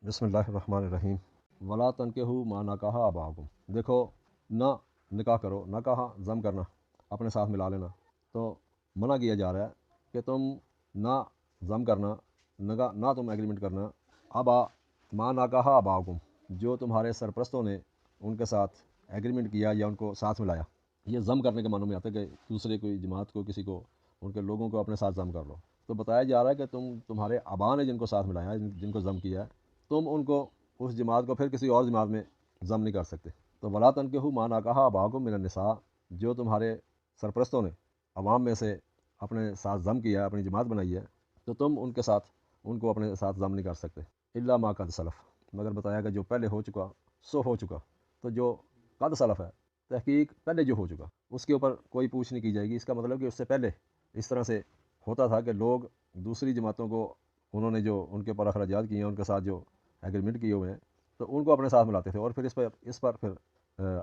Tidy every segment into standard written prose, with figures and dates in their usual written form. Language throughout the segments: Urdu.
بسم اللہ الرحمن الرحیم۔ ولا تنکحوا ما نکاح آباؤکم، دیکھو نہ نکاح کرو، نہ کہا ضم کرنا، اپنے ساتھ ملا لینا، تو منع کیا جا رہا ہے کہ تم نہ ضم کرنا، نہ تم ایگریمنٹ کرنا آبا ما نکاح آباؤکم، جو تمہارے سرپرستوں نے ان کے ساتھ ایگریمنٹ کیا یا ان کو ساتھ ملایا۔ یہ ضم کرنے کے معنوں میں آتا ہے کہ دوسرے کوئی جماعت کو، کسی کو، ان کے لوگوں کو اپنے ساتھ ضم کر لو۔ تو بتایا جا رہا ہے کہ تمہارے آبا نے جن کو ساتھ ملایا، جن کو ضم کیا ہے، تم ان کو، اس جماعت کو پھر کسی اور جماعت میں ضم نہیں کر سکتے۔ تو ولا تنکحوا ما نکاح آباؤکم من النساء، جو تمہارے سرپرستوں نے عوام میں سے اپنے ساتھ ضم کیا ہے، اپنی جماعت بنائی ہے، تو تم ان کے ساتھ، ان کو اپنے ساتھ ضم نہیں کر سکتے۔ الا ما قد سلف، مگر بتایا کہ جو پہلے ہو چکا سو ہو چکا۔ تو جو قد سلف ہے، تحقیق پہلے جو ہو چکا، اس کے اوپر کوئی پوچھ نہیں کی جائے گی۔ اس کا مطلب کہ اس سے پہلے اس طرح سے ہوتا تھا کہ لوگ دوسری جماعتوں کو، انہوں نے جو ان کے اوپر اخراجات کیے ہیں، ان کے ساتھ جو ایگریمنٹ کیے ہوئے ہیں، تو ان کو اپنے ساتھ ملاتے تھے، اور پھر اس پر پھر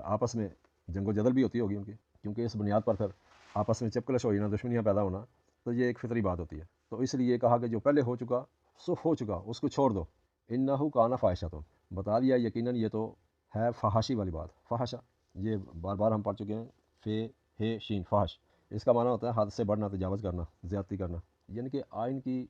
آپس میں جنگ و جدل بھی ہوتی ہوگی ان کی، کیونکہ اس بنیاد پر پھر آپس میں چپکلش ہونا، دشمنیاں پیدا ہونا، تو یہ ایک فطری بات ہوتی ہے۔ تو اس لیے کہا کہ جو پہلے ہو چکا سو ہو چکا، اس کو چھوڑ دو۔ انہ کان فاحشۃ، بتا دیا یقیناً یہ تو ہے فحاشی والی بات۔ فحشہ یہ بار بار ہم پڑھ چکے ہیں، فے ہے شین، فحش، اس کا معنی ہوتا ہے حد سے بڑھنا، تجاوز کرنا، زیادتی کرنا، یعنی کہ آئین کی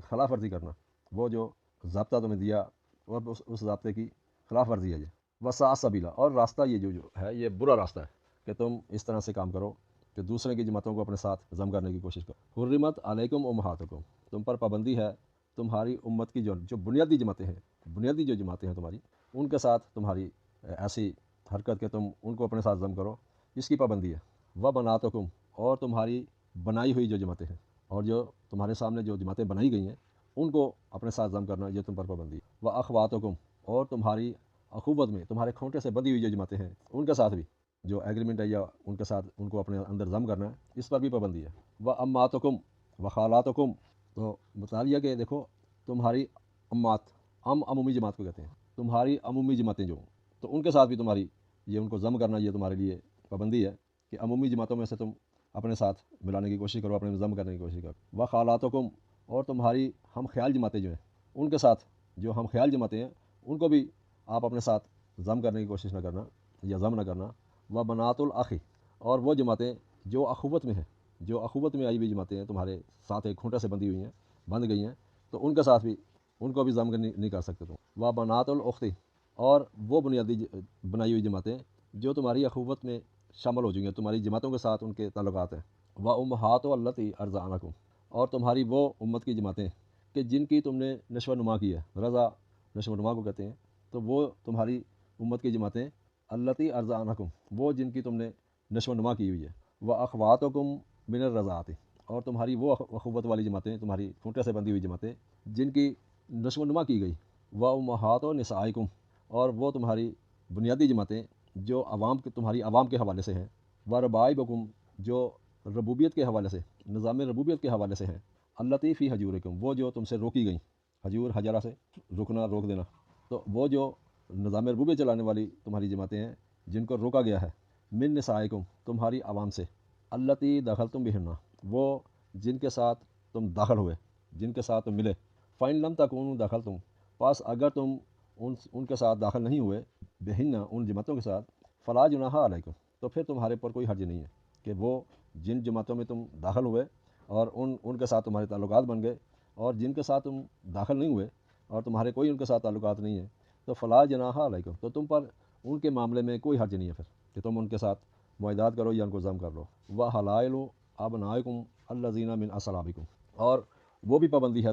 خلاف ورزی کرنا۔ وہ جو ضابطہ تمہیں دیا، اور اس ضابطے کی خلاف ورزی ہے یہ۔ وساء سبیلا، اور راستہ یہ جو ہے، یہ برا راستہ ہے کہ تم اس طرح سے کام کرو کہ دوسرے کی جماعتوں کو اپنے ساتھ ضم کرنے کی کوشش کرو۔ حرمت علیکم امہاتکم، تم پر پابندی ہے تمہاری امت کی جو بنیادی جماعتیں ہیں، بنیادی جو جماعتیں ہیں تمہاری، ان کے ساتھ تمہاری ایسی حرکت کہ تم ان کو اپنے ساتھ ضم کرو، اس کی پابندی ہے۔ وبناتکم، اور تمہاری بنائی ہوئی جو جماعتیں ہیں، اور جو تمہارے سامنے جو جماعتیں بنائی گئی ہیں، ان کو اپنے ساتھ ضم کرنا، یہ تم پر پابندی ہے۔ واخواتکم، اور تمہاری اخوت میں، تمہارے کھوٹے سے بندھی ہوئی جو جماعتیں ہیں، ان کے ساتھ بھی جو ایگریمنٹ ہے یا ان کے ساتھ ان کو اپنے اندر ضم کرنا ہے، اس پر بھی پابندی ہے۔ واماتکم وخالاتکم، تو بتا دیا کہ دیکھو تمہاری امات، عمومی جماعت کو کہتے ہیں، تمہاری عمومی جماعتیں جو، تو ان کے ساتھ بھی تمہاری یہ ان کو ضم کرنا، یہ تمہارے لیے پابندی ہے کہ عمومی جماعتوں میں سے تم اپنے ساتھ ملانے کی کوشش کرو، اپنے ضم کرنے کی کوشش کرو۔ وخالاتکم، اور تمہاری ہم خیال جماعتیں جو ہیں، ان کے ساتھ جو ہم خیال جماعتیں ہیں، ان کو بھی آپ اپنے ساتھ ضم کرنے کی کوشش نہ کرنا یا ضم نہ کرنا۔ وبنات الاخی، اور وہ جماعتیں جو اخوت میں ہیں، جو اخوت میں آئی ہوئی جماعتیں ہیں، تمہارے ساتھ ایک کھونٹے سے بندھی ہوئی ہیں، بندھ گئی ہیں، تو ان کے ساتھ بھی، ان کو بھی ضم نہیں کر سکتے تم۔ وبنات الاختی، اور وہ بنیادی بنائی ہوئی جماعتیں جو تمہاری اخوت میں شامل ہو چکی ہیں، تمہاری جماعتوں کے ساتھ ان کے تعلقات ہیں۔ وامہات اللاتی ارضعنکم، اور تمہاری وہ امت کی جماعتیں کہ جن کی تم نے نشو و نما کی ہے، رضا نشو و نما کو کہتے ہیں، تو وہ تمہاری امت کی جماعتیں اللاتی ارضعنکم، وہ جن کی تم نے نشو و نما کی ہوئی ہے۔ واخواتکم من الرضاعۃ، اور تمہاری وہ اخوت والی جماعتیں، تمہاری کھوٹے سے بندھی ہوئی جماعتیں جن کی نشو و نما کی گئی۔ وامہات نسائکم، اور وہ تمہاری بنیادی جماعتیں جو تمہاری عوام کے حوالے سے ہیں۔ وربائبکم، جو ربوبیت کے حوالے سے، نظام ربوبیت کے حوالے سے ہیں۔ اللاتی فی حجورکم، وہ جو تم سے روکی گئیں، حجور حجرہ سے رکنا، روک دینا، تو وہ جو نظام ربوبیت چلانے والی تمہاری جماعتیں ہیں جن کو روکا گیا ہے۔ من نسائکم، تمہاری عوام سے۔ اللاتی دخلتم بہن، وہ جن کے ساتھ تم داخل ہوئے، جن کے ساتھ تم ملے۔ فإن لم تکونوا دخلتم، پس اگر تم ان کے ساتھ داخل نہیں ہوئے، بہن، ان جماعتوں کے ساتھ، فلا جناح علیکم، تو پھر تمہارے پر کوئی حرج نہیں ہے کہ وہ جن جماعتوں میں تم داخل ہوئے اور ان کے ساتھ تمہارے تعلقات بن گئے، اور جن کے ساتھ تم داخل نہیں ہوئے اور تمہارے کوئی ان کے ساتھ تعلقات نہیں ہیں، تو فلا جناح علیکم، تو تم پر ان کے معاملے میں کوئی حرج نہیں ہے پھر کہ تم ان کے ساتھ معاہدات کرو یا ان کو ضم کر لو۔ وحلائل ابنائکم الذین من اصلابکم، اور وہ بھی پابندی ہے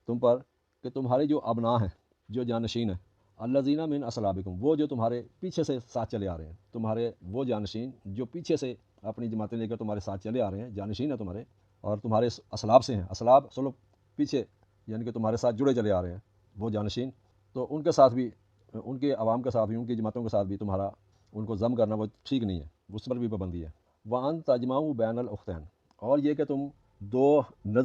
تم پر کہ تمہارے جو ابناء ہیں، جو جانشین ہیں، الذین من اصلابکم، وہ جو تمہارے پیچھے سے ساتھ چلے آ رہے ہیں، تمہارے وہ جانشین جو پیچھے سے اپنی جماعتیں لے کر تمہارے ساتھ چلے آ رہے ہیں، جانشین ہیں تمہارے، اور تمہارے اصلاب سے ہیں، اصلاب سلب پیچھے، یعنی کہ تمہارے ساتھ جڑے چلے آ رہے ہیں وہ جانشین، تو ان کے ساتھ بھی، ان کے عوام کے ساتھ بھی، ان کی جماعتوں کے ساتھ بھی تمہارا ان کو ضم کرنا وہ ٹھیک نہیں ہے، اس پر بھی پابندی ہے۔ وَأَن تَجْمَعُوا بَيْنَ الْأُخْتَيْنِ، اور یہ کہ تم دو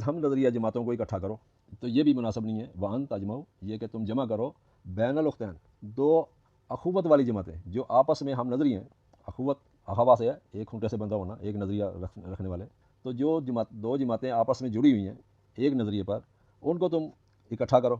ہم نظریہ جماعتوں کو اکٹھا کرو، تو یہ بھی مناسب نہیں ہے۔ وَأَن تَجْمَعُوا، یہ کہ تم جمع کرو، بین الأختین، دو اخوت والی جماعتیں جو آپس میں ہم نظری ہیں، اخوت اخوا سے ہے، ایک کھونٹے سے بندہ ہونا، ایک نظریہ رکھنے والے، تو جو دو جماعتیں آپس میں جڑی ہوئی ہیں ایک نظریے پر، ان کو تم اکٹھا کرو۔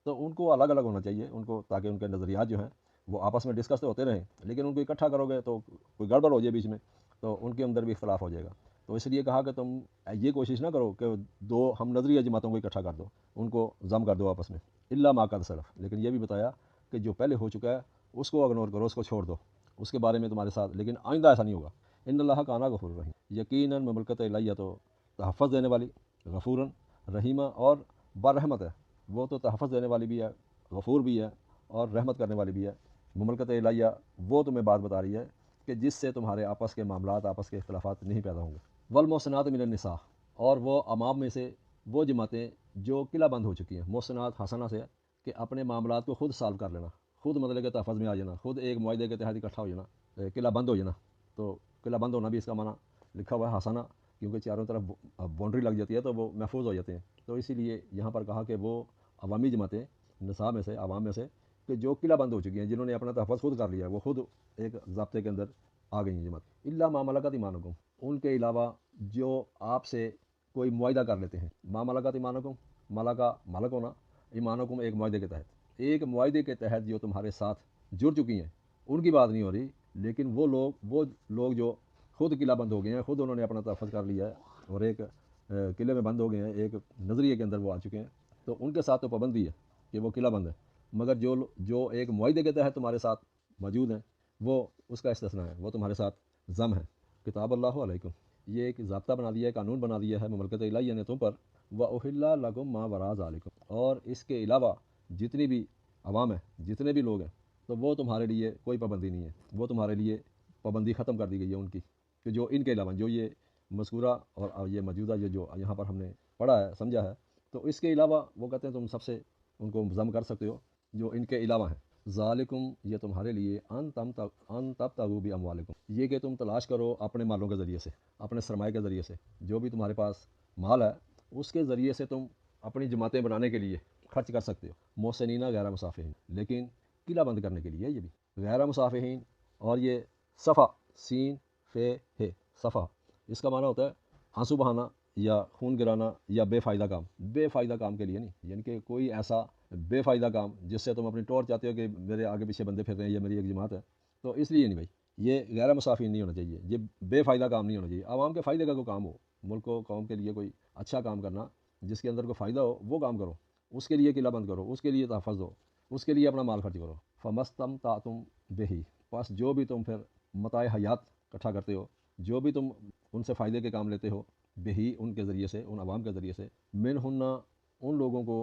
تو ان کو الگ الگ ہونا چاہیے ان کو، تاکہ ان کے نظریات جو ہیں وہ آپس میں ڈسکس تو ہوتے رہیں، لیکن ان کو اکٹھا کرو گے تو کوئی گڑبڑ ہو جائے بیچ میں تو ان کے اندر بھی اختلاف ہو جائے گا۔ تو اس لیے کہا کہ تم یہ کوشش نہ کرو کہ دو ہم نظریہ جماعتوں کو اکٹھا کر دو، ان کو ضم کر دو آپس میں، الا ما قد سلف، لیکن یہ بھی بتایا کہ جو پہلے ہو چکا ہے اس کو اگنور کرو، اس کو چھوڑ دو، اس کے بارے میں تمہارے ساتھ، لیکن آئندہ ایسا نہیں ہوگا۔ ان اللہ کانا غفور رحیم، یقیناً مملکت الہیہ تو تحفظ دینے والی، غفوراً رحیمہ اور برحمت ہے، وہ تو تحفظ دینے والی بھی ہے، غفور بھی ہے اور رحمت کرنے والی بھی ہے۔ مملکت الہیہ وہ تمہیں بات بتا رہی ہے کہ جس سے تمہارے آپس کے معاملات، آپس کے اختلافات نہیں پیدا ہوں گے۔ والمحسنات من النساء، اور وہ عوام میں سے وہ جماعتیں جو قلعہ بند ہو چکی ہیں، محسنات حسنہ سے ہے کہ اپنے معاملات کو خود سالو کر لینا، خود مطلب کہ تحفظ میں آ جانا، خود ایک معاہدے کے تحت اکٹھا ہو جانا، قلعہ بند ہو جانا۔ تو قلعہ بند ہونا بھی اس کا معنی لکھا ہوا ہے حسنہ، کیونکہ چاروں طرف باؤنڈری لگ جاتی ہے تو وہ محفوظ ہو جاتے ہیں۔ تو اسی لیے یہاں پر کہا کہ وہ عوامی جماعتیں نساء میں سے، عوام میں سے، کہ جو قلعہ بند ہو چکی ہیں، جنہوں نے اپنا تحفظ خود کر لیا ہے، وہ خود ایک ضابطے کے اندر آ گئی ہیں جماعت۔ الا ما ملکت ایمانکم، ان کے علاوہ جو آپ سے کوئی معاہدہ کر لیتے ہیں۔ ما ملکت ایمانکم، ملکہ مالک ہونا، ایمانکم ایک معاہدے کے تحت، ایک معاہدے کے تحت جو تمہارے ساتھ جڑ چکی ہیں، ان کی بات نہیں ہو رہی، لیکن وہ لوگ جو خود قلعہ بند ہو گئے ہیں، خود انہوں نے اپنا تحفظ کر لیا ہے اور ایک قلعے میں بند ہو گئے ہیں، ایک نظریے کے اندر وہ آ چکے ہیں، تو ان کے ساتھ تو پابندی ہے کہ وہ قلعہ بند ہے، مگر جو ایک معاہدے کے تحت تمہارے ساتھ موجود ہیں، وہ اس کا استثناء ہے، وہ تمہارے ساتھ ضم ہے۔ کتاب اللہ علیکم، یہ ایک ضابطہ بنا دیا ہے، قانون بنا دیا ہے مملکت الہیہ نے تم پر۔ وَأُحِلَّ لَكُم مَا وَرَاءَ ذَلِكُم، اور اس کے علاوہ جتنی بھی عوام ہیں، جتنے بھی لوگ ہیں، تو وہ تمہارے لیے کوئی پابندی نہیں ہے، وہ تمہارے لیے پابندی ختم کر دی گئی ہے ان کی، کہ جو ان کے علاوہ جو یہ مذکورہ اور یہ موجودہ جو یہاں پر ہم نے پڑھا ہے، سمجھا ہے، تو اس کے علاوہ وہ کہتے ہیں تم سب سے ان کو ضم کر سکتے ہو جو ان کے علاوہ ہیں۔ ذالکم، یہ تمہارے لیے، ان تبتغوا باموالکم، یہ کہ تم تلاش کرو اپنے مالوں کے ذریعے سے، اپنے سرمایہ کے ذریعے سے، جو بھی تمہارے پاس مال ہے اس کے ذریعے سے تم اپنی جماعتیں بنانے کے لیے خرچ کر سکتے ہو، محسنین غیر مصافحین، لیکن قلعہ بند کرنے کے لیے، یہ بھی غیر مصافحین، اور یہ صفا، سین فے ہے، صفا، اس کا معنی ہوتا ہے آنسو بہانا یا خون گرانا یا بے فائدہ کام، بے فائدہ کام کے لیے نہیں، یعنی کہ کوئی ایسا بے فائدہ کام جس سے تم اپنی ٹور چاہتے ہو کہ میرے آگے پیچھے بندے پھر رہے ہیں، یہ میری ایک جماعت ہے، تو اس لیے نہیں بھائی، یہ غیر مصافین نہیں ہونا چاہیے، یہ بے فائدہ کام نہیں ہونا چاہیے، عوام کے فائدے کا کوئی کام ہو، ملک و قوم کے لیے کوئی اچھا کام کرنا جس کے اندر کوئی فائدہ ہو، وہ کام کرو، اس کے لیے قلعہ بند کرو، اس کے لیے تحفظ دو، اس کے لیے اپنا مال خرچ کرو۔ فمستمتعتم بہی، پس جو بھی تم پھر متاع حیات اکٹھا کرتے ہو، جو بھی تم ان سے فائدے کے کام لیتے ہو، بہی، ان کے ذریعے سے، ان عوام کے ذریعے سے، من ہننا، ان لوگوں کو،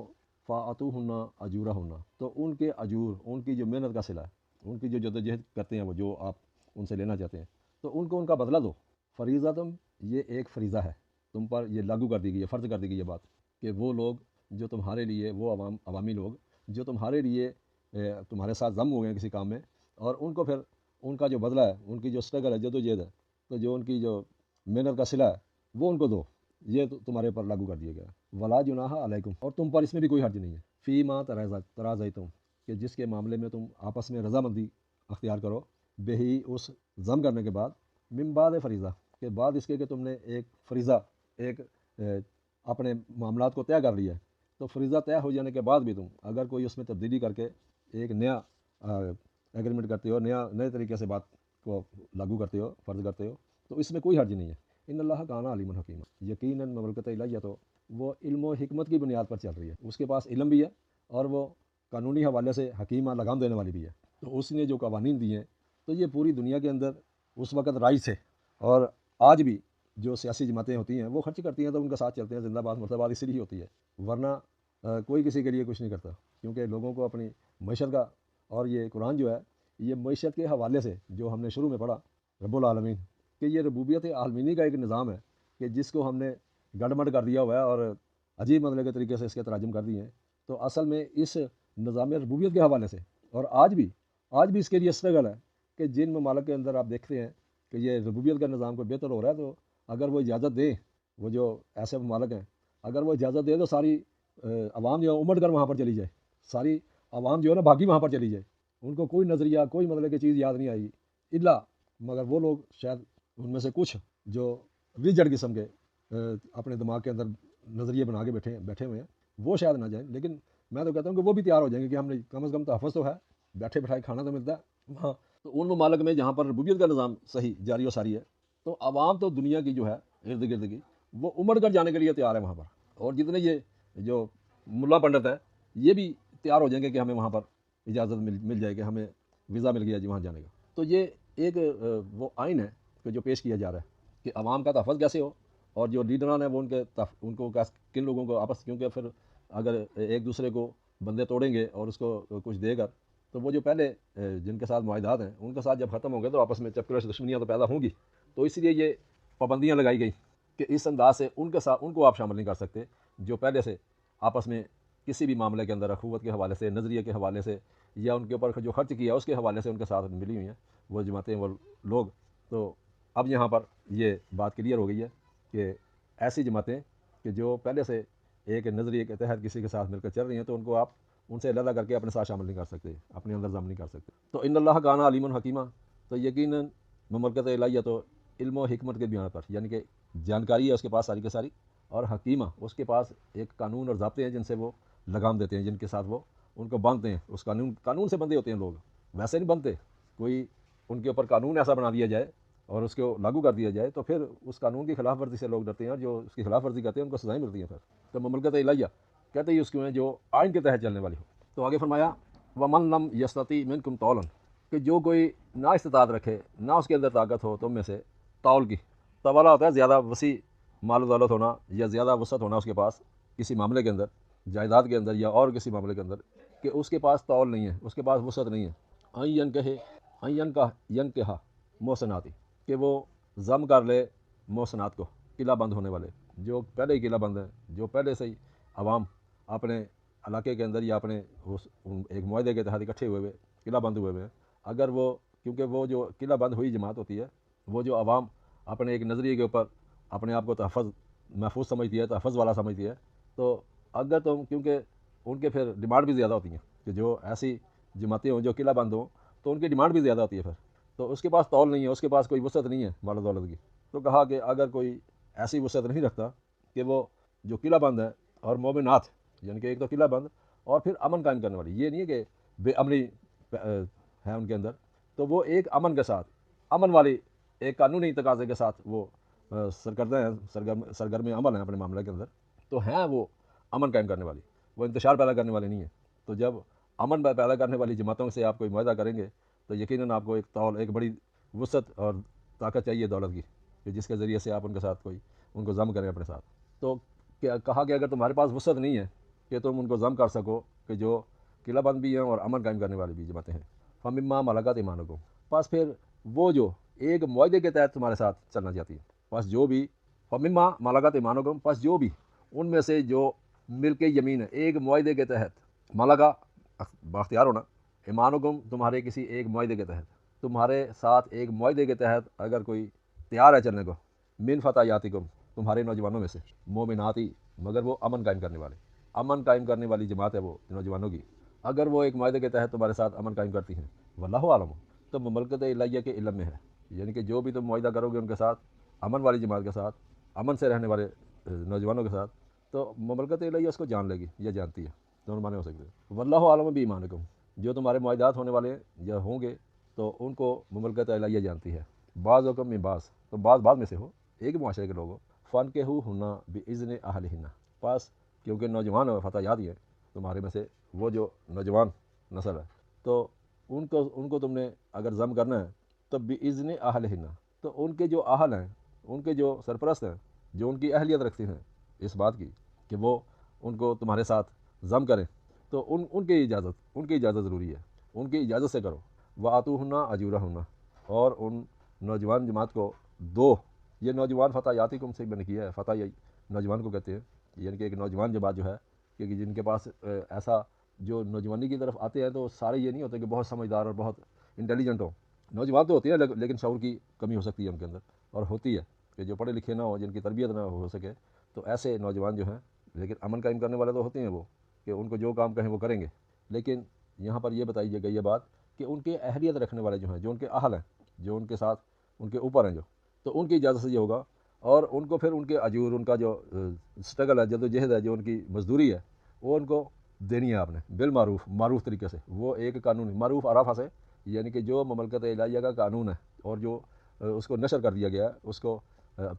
فاتو ہننا اجورا ہننا، تو ان کے اجور، ان کی جو محنت کا صلہ ہے، ان کی جو جدوجہد کرتے ہیں وہ، جو آپ ان سے لینا چاہتے ہیں، تو ان کو ان کا بدلہ دو۔ فریضۃ، یہ ایک فریضہ ہے تم پر، یہ لاگو کر دی گئی ہے، فرض کر دی گئی ہے بات، کہ وہ لوگ جو تمہارے لیے، وہ عوامی لوگ جو تمہارے لیے تمہارے ساتھ ضم ہو گئے ہیں کسی کام میں، اور ان کو پھر ان کا جو بدلہ ہے، ان کی جو اسٹرگل ہے، جدوجہد ہے، تو جو ان کی جو محنت کا صلہ ہے وہ ان کو دو، یہ تمہارے پر لاگو کر دیا گیا ہے۔ ولا جناح علیکم، اور تم پر اس میں بھی کوئی حرج نہیں ہے، فی ما تراضیتم، کہ جس کے معاملے میں تم آپس میں رضامندی اختیار کرو، بہی، اس ضم کرنے کے بعد، من بعد فریضہ، کے بعد اس کے کہ تم نے ایک فریضہ، ایک اپنے معاملات کو طے کر لیا ہے، تو فریضہ طے ہو جانے کے بعد بھی تم اگر کوئی اس میں تبدیلی کر کے ایک نیا ایگریمنٹ کرتے ہو، نئے طریقے سے بات کو لاگو کرتے ہو، فرض کرتے ہو، تو اس میں کوئی حرج نہیں ہے۔ ان اللہ کان علیم حکیم، یقیناً مملکت الہیہ تو وہ علم و حکمت کی بنیاد پر چل رہی ہے، اس کے پاس علم بھی ہے اور وہ قانونی حوالے سے حکیمہ لگام دینے والی بھی ہے، تو اس نے جو قوانین دیے ہیں تو یہ پوری دنیا کے اندر اس وقت رائج تھے، اور آج بھی جو سیاسی جماعتیں ہوتی ہیں وہ خرچ کرتی ہیں تو ان کے ساتھ چلتے ہیں، زندہ باد مرتبہ باد اسی لیے ہوتی ہے، ورنہ کوئی کسی کے لیے کچھ نہیں کرتا، کیونکہ لوگوں کو اپنی معیشت کا، اور یہ قرآن جو ہے یہ معیشت کے حوالے سے جو ہم نے شروع میں پڑھا، رب العالمین، کہ یہ ربوبیت عالمینی کا ایک نظام ہے کہ جس کو ہم نے گڑمڑ کر دیا ہوا ہے اور عجیب مطلب کے طریقے سے اس کے تراجم کر دیے ہیں، تو اصل میں اس نظام ربوبیت کے حوالے سے، اور آج بھی اس کے لیے اسٹرگل ہے کہ جن ممالک کے اندر آپ دیکھتے ہیں کہ یہ ربوبیت کا نظام کو بہتر ہو رہا ہے، تو اگر وہ اجازت دیں، وہ جو ایسے ممالک ہیں اگر وہ اجازت دیں تو ساری عوام جو امٹ کر وہاں پر چلی جائے، ساری عوام جو ہے نا بھاگی وہاں پر چلی جائے، ان کو کوئی نظریہ، کوئی مطلب کی چیز یاد نہیں آئی، الا مگر وہ لوگ شاید ان میں سے کچھ جو ریجڈ قسم کے اپنے دماغ کے اندر نظریے بنا کے بیٹھے ہوئے ہیں وہ شاید نہ جائیں، لیکن میں تو کہتا ہوں کہ وہ بھی تیار ہو جائیں گے کہ ہم نے کم از کم تحفظ تو ہے، بیٹھے بٹھائے کھانا تو ملتا ہے وہاں۔ تو ان ممالک میں جہاں پر ربوبیت کا نظام صحیح جاری و ساری ہے، تو عوام تو دنیا کی جو ہے ارد گرد کی وہ امڑ کر جانے کے لیے تیار ہے وہاں پر، اور جتنے یہ جو ملا پنڈت ہیں یہ بھی تیار ہو جائیں گے کہ ہمیں وہاں پر اجازت مل جائے کہ ہمیں ویزا مل گیا جی وہاں جانے کا۔ تو یہ ایک وہ آئین ہے کہ جو پیش کیا جا رہا ہے کہ عوام کا تحفظ کیسے ہو، اور جو لیڈران ہیں وہ ان کو کن لوگوں کو آپس، کیونکہ پھر اگر ایک دوسرے کو بندے توڑیں گے اور اس کو کچھ دے کر، تو وہ جو پہلے جن کے ساتھ معاہدات ہیں ان کے ساتھ جب ختم ہوں گے تو آپس میں چپکرش دشمنیاں تو پیدا ہوں گی۔ تو اس لیے یہ پابندیاں لگائی گئی کہ اس انداز سے ان کے ساتھ ان کو آپ شامل نہیں کر سکتے جو پہلے سے آپس میں کسی بھی معاملے کے اندر اخوت کے حوالے سے، نظریے کے حوالے سے، یا ان کے اوپر جو خرچ کیا اس کے حوالے سے ان کے ساتھ ملی ہوئی ہیں وہ جماعتیں، وہ لوگ۔ تو اب یہاں پر یہ بات کلیئر ہو گئی ہے کہ ایسی جماعتیں کہ جو پہلے سے ایک نظریے کے تحت کسی کے ساتھ مل کر چل رہی ہیں، تو ان کو آپ ان سے علیحدہ کر کے اپنے ساتھ شامل نہیں کر سکتے، اپنے اندر ضم نہیں کر سکتے۔ تو ان اللہ کان علیم حکیمہ، تو یقیناً مملکت الہیہ تو علم و حکمت کے بیان پر، یعنی کہ جانکاری ہے اس کے پاس ساری کی ساری، اور حکیمہ اس کے پاس ایک قانون اور ضابطے ہیں جن سے وہ لگام دیتے ہیں، جن کے ساتھ وہ ان کو باندھتے ہیں۔ اس قانون سے بندے ہوتے ہیں لوگ، ویسے نہیں بنتے۔ کوئی ان کے اوپر قانون ایسا بنا دیا جائے اور اس کو لاگو کر دیا جائے تو پھر اس قانون کی خلاف ورزی سے لوگ ڈرتے ہیں، اور جو اس کی خلاف ورزی کرتے ہیں ان کو سزائیں ملتی ہیں پھر۔ تو مملکت الہیہ کہتے ہی اس کو ہیں جو آئین کے تحت چلنے والی ہو۔ تو آگے فرمایا ومن لم یستطیع منکم طولا، کہ جو کوئی نہ استطاعت رکھے، نہ اس کے اندر طاقت ہو تم میں سے، طول کی، طوالا ہوتا ہے زیادہ وسیع مال و دولت ہونا یا زیادہ وسعت ہونا اس کے پاس کسی معاملے کے اندر، جائیداد کے اندر یا اور کسی معاملے کے اندر، کہ اس کے پاس طول نہیں ہے، اس کے پاس وسعت نہیں ہے، این کہا محسناتی، کہ وہ ضم کر لے محسنات کو، قلعہ بند ہونے والے، جو پہلے ہی قلعہ بند ہیں، جو پہلے سے ہی عوام اپنے علاقے کے اندر یا اپنے ایک معاہدے کے تحت اکٹھے ہوئے قلعہ بند ہوئے ہیں، اگر وہ، کیونکہ وہ جو قلعہ بند ہوئی جماعت ہوتی ہے وہ جو عوام اپنے ایک نظریے کے اوپر اپنے آپ کو تحفظ محفوظ سمجھتی ہے، تحفظ والا سمجھتی ہے، تو اگر تم، کیونکہ ان کے پھر ڈیمانڈ بھی زیادہ ہوتی ہیں کہ جو ایسی جماعتیں ہوں جو قلعہ بند ہوں تو ان کی ڈیمانڈ بھی زیادہ ہوتی ہے پھر، تو اس کے پاس طول نہیں ہے، اس کے پاس کوئی وسعت نہیں ہے مال و دولت کی۔ تو کہا کہ اگر کوئی ایسی وسعت نہیں رکھتا کہ وہ جو قلعہ بند ہے اور مومنات، یعنی کہ ایک تو قلعہ بند اور پھر امن قائم کرنے والی، یہ نہیں ہے کہ بے امنی ہے ان کے اندر، تو وہ ایک امن کے ساتھ، امن والی ایک قانونی تقاضے کے ساتھ وہ سرکردہ ہیں، سرگرم عمل ہیں اپنے معاملے کے اندر، تو ہیں وہ امن قائم کرنے والی، وہ انتشار پیدا کرنے والے نہیں ہیں۔ تو جب امن پیدا کرنے والی جماعتوں سے آپ کوئی معاہدہ کریں گے تو یقیناً آپ کو ایک طول، ایک بڑی وسعت اور طاقت چاہیے دولت کی، کہ جس کے ذریعے سے آپ ان کے ساتھ ان کو ضم کریں اپنے ساتھ۔ تو کہا کہ اگر تمہارے پاس وسعت نہیں ہے کہ تم ان کو ضم کر سکو، کہ جو قلعہ بند بھی ہیں اور امن قائم کرنے والی بھی جماعتیں ہیں، فمما ملکت ایمانکم، پس پھر وہ جو ایک معاہدے کے تحت تمہارے ساتھ چلنا چاہتی ہے، پس جو بھی، فمما ملکت ایمانکم، پس جو بھی ان میں سے جو ملک یمین ہے ایک معاہدے کے تحت، ملکہ باختیار ہونا، ایمانکم تمہارے کسی ایک معاہدے کے تحت، تمہارے ساتھ ایک معاہدے کے تحت اگر کوئی تیار ہے چلنے کو، من فتیاتکم تمہارے نوجوانوں میں سے، مومناتی مگر وہ امن قائم کرنے والے، امن قائم کرنے والی جماعت ہے وہ نوجوانوں کی، اگر وہ ایک معاہدے کے تحت تمہارے ساتھ امن قائم کرتی ہیں، واللہ عالم، تو مملکت الہیہ کے علم میں ہے، یعنی کہ جو بھی تم معاہدہ کرو گے ان کے ساتھ، امن والی جماعت کے ساتھ، امن سے رہنے والے نوجوانوں کے ساتھ، تو مملکت الہیہ اس کو جان لے گی یا جانتی ہے، دونوں معنی ہو سکتے ہیں۔ واللہ عالم بایمانکم، جو تمہارے معاہدات ہونے والے یا ہوں گے تو ان کو مملکت الہیہ جانتی ہے، بعض حکم میں بعض، تو بعض میں سے ہو، ایک معاشرے کے لوگ ہو، فن کے ہونا باذن اہلہن، پاس کیونکہ نوجوان اور فتح یاد ہی ہیں تمہارے میں سے، وہ جو نوجوان نسل ہے، تو ان کو تم نے اگر ضم کرنا ہے تو باذن اہلہن، تو ان کے جو اہل ہیں، ان کے جو سرپرست ہیں، جو ان کی اہلیت رکھتے ہیں اس بات کی کہ وہ ان کو تمہارے ساتھ ضم کریں، تو ان کی اجازت ضروری ہے، ان کی اجازت سے کرو۔ وآتوہن اجورہن، اور ان نوجوان جماعت کو دو، یہ نوجوان فتح یاتکم سے بن کیا ہے، فتح نوجوان کو کہتے ہیں، یعنی کہ ایک نوجوان جماعت جو ہے کہ جن کے پاس ایسا، جو نوجوانی کی طرف آتے ہیں تو سارے یہ نہیں ہوتے کہ بہت سمجھدار اور بہت انٹیلیجنٹ ہوں، نوجوان تو ہوتے ہیں لیکن شعور کی کمی ہو سکتی ہے ان کے اندر، اور ہوتی ہے کہ جو پڑھے لکھے نہ ہوں، جن کی تربیت نہ ہو سکے، تو ایسے نوجوان جو ہیں، لیکن امن قائم کرنے والے تو ہوتے ہیں وہ، کہ ان کو جو کام کہیں وہ کریں گے، لیکن یہاں پر یہ بتائی گئی یہ بات کہ ان کے اہلیت رکھنے والے جو ہیں، جو ان کے اہل ہیں، جو ان کے ساتھ ان کے اوپر ہیں جو، تو ان کی اجازت سے یہ ہوگا، اور ان کو پھر ان کے اجور، ان کا جو اسٹرگل ہے، جد و جہد ہے، جو ان کی مزدوری ہے، وہ ان کو دینی ہے آپ نے بالمعروف، معروف طریقے سے۔ وہ ایک قانون معروف عرفہ سے، یعنی کہ جو مملکت الہیہ کا قانون ہے اور جو اس کو نشر کر دیا گیا ہے، اس کو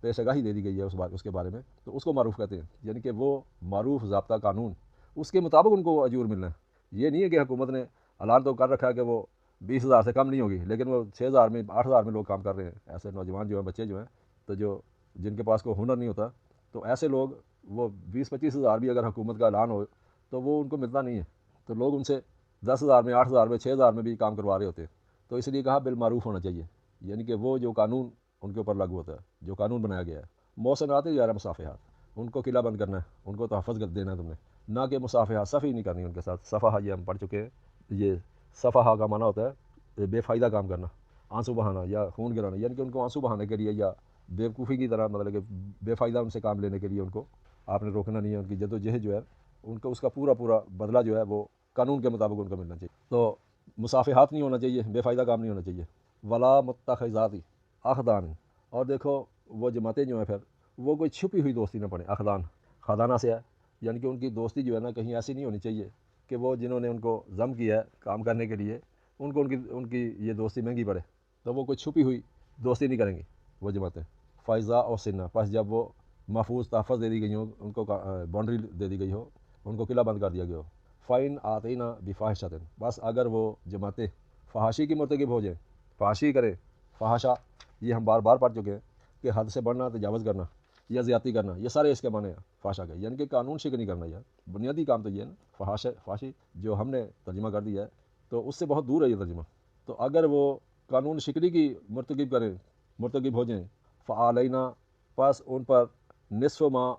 پیش آگاہی دے دی گئی ہے اس کے بارے میں، تو اس کو معروف کہتے ہیں۔ یعنی کہ وہ معروف ضابطہ قانون، اس کے مطابق ان کو اجور ملنا ہے۔ یہ نہیں ہے کہ حکومت نے اعلان تو کر رکھا ہے کہ وہ 20,000 سے کم نہیں ہوگی، لیکن وہ 6,000 میں 8,000 میں لوگ کام کر رہے ہیں۔ ایسے نوجوان جو ہیں، بچے جو ہیں، تو جن کے پاس کوئی ہنر نہیں ہوتا، تو ایسے لوگ وہ 20-25,000 بھی اگر حکومت کا اعلان ہو تو وہ ان کو ملتا نہیں ہے، تو لوگ ان سے 10,000 میں، 8,000 میں، 6,000 میں بھی کام کروا رہے ہوتے ہیں۔ تو اس لیے کہا بالمعروف ہونا چاہیے، یعنی کہ وہ جو قانون ان کے اوپر لاگو ہوتا ہے، جو قانون بنایا گیا ہے۔ محسنات غیر مصافحات، ان کو قلعہ بند کرنا ہے، ان کو تحفظ دینا ہے تم نے، نہ کہ مصافحات، صفحی نہیں کرنی ان کے ساتھ۔ صفحہ یہ ہم پڑھ چکے ہیں، یہ صفحہ کا معنی ہوتا ہے بے فائدہ کام کرنا، آنسو بہانا یا خون گرانا، یعنی کہ ان کو آنسو بہانے کے لیے یا بیوقوفی کی طرح، مطلب کہ بے فائدہ ان سے کام لینے کے لیے ان کو آپ نے روکنا نہیں ہے۔ ان کی جد و جہد جو ہے، ان کو اس کا پورا بدلہ جو ہے وہ قانون کے مطابق ان کو ملنا چاہیے۔ تو مصافحات نہیں ہونا چاہیے، بے فائدہ کام نہیں ہونا چاہیے۔ ولا متخذات اخدان، اور دیکھو وہ جماعتیں جو ہیں پھر وہ کوئی چھپی ہوئی دوستی نہ پڑیں۔ اخدان خدانہ سے ہے، یعنی کہ ان کی دوستی جو ہے نا کہیں ایسی نہیں ہونی چاہیے کہ وہ جنہوں نے ان کو ضم کیا ہے کام کرنے کے لیے، ان کی یہ دوستی مہنگی پڑے، تو وہ کوئی چھپی ہوئی دوستی نہیں کریں گی وہ جماعتیں۔ فائزہ اور سنہ، پس جب وہ محفوظ تحفظ دے دی گئی ہو، ان کو باؤنڈری دے دی گئی ہو، ان کو قلعہ بند کر دیا گیا ہو۔ فائن آتینہ بفاحشۃ، بس اگر وہ جماعتیں فحاشی کی مرتکب ہو جائیں، فحاشی کریں، فحاشا یہ ہم بار بار پڑھ چکے ہیں کہ حد سے بڑھنا، تجاوز کرنا یا زیادتی کرنا، یہ سارے اس کے معنی ہیں فحاشا کے، یعنی کہ قانون شکنی کرنا۔ یار بنیادی کام تو یہ ہے نا، فحاشی جو ہم نے ترجمہ کر دیا ہے تو اس سے بہت دور ہے یہ ترجمہ۔ تو اگر وہ قانون شکنی کی مرتکب ہو جائیں، فعلینا، پس ان پر نصف ما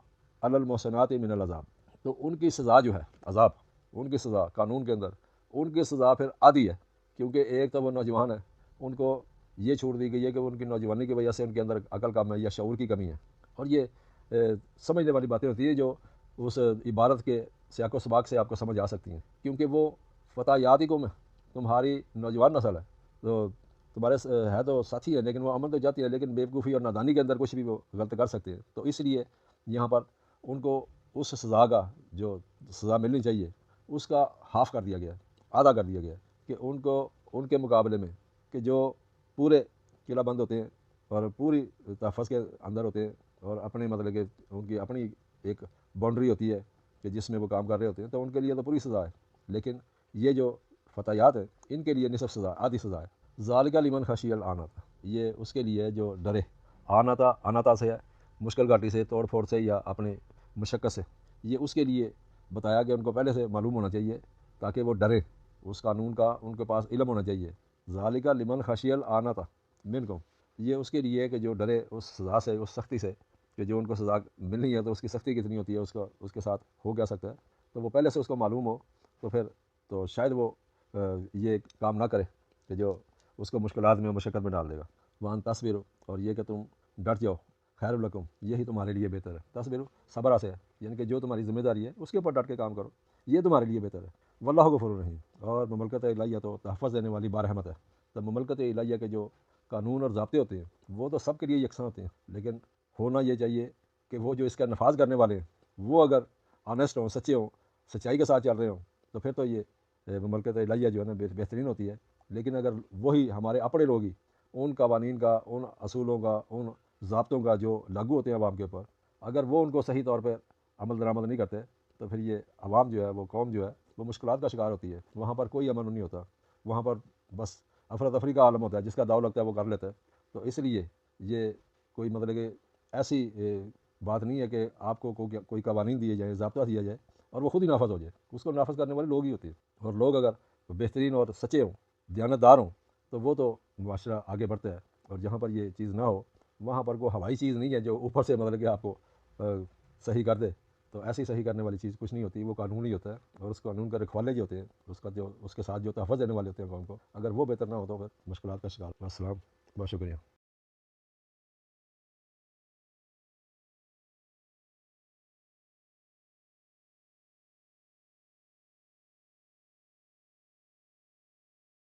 علی المحسنات من العذاب، تو ان کی سزا جو ہے، عذاب، ان کی سزا قانون کے اندر، ان کی سزا پھر آدھی ہے، کیونکہ ایک تو وہ نوجوان ہے، ان کو یہ چھوڑ دی گئی ہے کہ ان کی نوجوانی کی وجہ سے ان کے اندر عقل کم ہے یا شعور کی کمی ہے۔ اور یہ سمجھنے والی باتیں ہوتی ہیں جو اس عبارت کے سیاق و سباق سے آپ کو سمجھ آ سکتی ہیں، کیونکہ وہ فتایات ہی کو میں تمہاری نوجوان نسل ہے، تو تمہارے ہے تو ساتھی ہے، لیکن وہ عمل تو جاتی ہے، لیکن بیوقوفی اور نادانی کے اندر کچھ بھی وہ غلط کر سکتے ہیں۔ تو اس لیے یہاں پر ان کو اس سزا کا جو سزا ملنی چاہیے اس کا ہاف کر دیا گیا، آدھا کر دیا گیا، کہ ان کو ان کے مقابلے میں کہ جو پورے قلعہ بند ہوتے ہیں اور پوری تحفظ کے اندر ہوتے ہیں، اور اپنے مطلب کہ ان کی اپنی ایک باؤنڈری ہوتی ہے کہ جس میں وہ کام کر رہے ہوتے ہیں، تو ان کے لیے تو پوری سزا ہے، لیکن یہ جو فتحیات ہیں ان کے لیے نصف سزا، آدھی سزا ہے۔ ذالک لمن خشی العنت، یہ اس کے لیے جو ڈرے، آناتا سے ہے، مشکل گھاٹی سے، توڑ پھوڑ سے یا اپنے مشقت سے، یہ اس کے لیے بتایا کہ ان کو پہلے سے معلوم ہونا چاہیے تاکہ وہ ڈریں، اس قانون کا ان کے پاس علم ہونا چاہیے۔ ذالک لمن خشی العنت منکم، یہ اس کے لیے کہ جو ڈرے اس سزا سے، اس سختی سے، کہ جو ان کو سزا ملنی ہے تو اس کی سختی کتنی ہوتی ہے، اس کے ساتھ ہو کیا سکتا ہے، تو وہ پہلے سے اس کو معلوم ہو، تو پھر تو شاید وہ یہ کام نہ کرے کہ جو اس کو مشکلات میں، مشقت میں ڈال دے گا۔ وان تصبروا، اور یہ کہ تم ڈٹ جاؤ، خیر لکم، یہی تمہارے لیے بہتر ہے۔ تصبروا صبر سے ہے، یعنی کہ جو تمہاری ذمہ داری ہے اس کے اوپر ڈٹ کے کام کرو، یہ تمہارے لیے بہتر ہے۔ واللہ غفور رحیم، اور مملکت الہیہ تو تحفظ دینے والی بارحمت ہے۔ تو مملکت الہیہ کے جو قانون اور ضابطے ہوتے ہیں وہ تو سب کے لیے یکساں ہوتے ہیں، لیکن ہونا یہ چاہیے کہ وہ جو اس کا نفاذ کرنے والے ہیں وہ اگر آنیسٹ ہوں، سچے ہوں، سچائی کے ساتھ چل رہے ہوں، تو پھر تو یہ مملکت الہیہ جو ہے نا بہترین ہوتی ہے۔ لیکن اگر وہی ہمارے اپنے لوگ ہی ان قوانین کا، ان اصولوں کا، ان ضابطوں کا جو لاگو ہوتے ہیں عوام کے اوپر، اگر وہ ان کو صحیح طور پہ عمل درآمد نہیں کرتے، تو پھر یہ عوام جو ہے، وہ قوم جو ہے، وہ مشکلات کا شکار ہوتی ہے۔ وہاں پر کوئی امن نہیں ہوتا، وہاں پر بس افراتفری کا عالم ہوتا ہے، جس کا داؤ لگتا ہے وہ کر لیتا ہے۔ تو اس لیے یہ کوئی مطلب کہ ایسی بات نہیں ہے کہ آپ کو کوئی قوانین دیے جائیں، ضابطہ دیا جائے اور وہ خود ہی نافذ ہو جائے، اس کو نافذ کرنے والے لوگ ہی ہوتے ہیں۔ اور لوگ اگر بہترین اور سچے ہوں، دیانتدار ہوں، تو وہ تو معاشرہ آگے بڑھتا ہے۔ اور جہاں پر یہ چیز نہ ہو، وہاں پر کوئی ہوائی چیز نہیں ہے جو اوپر سے مطلب کہ آپ کو صحیح کر دے، تو ایسی صحیح کرنے والی چیز کچھ نہیں ہوتی، وہ قانون ہی ہوتا ہے۔ اور اس قانون کا رکھوالے جو ہوتے ہیں، اس کے ساتھ جو تحفظ دینے والے ہوتے ہیں قوم کو، اگر وہ بہتر نہ ہو تو پھر مشکلات کا شکار۔ السلام، بہت شکریہ۔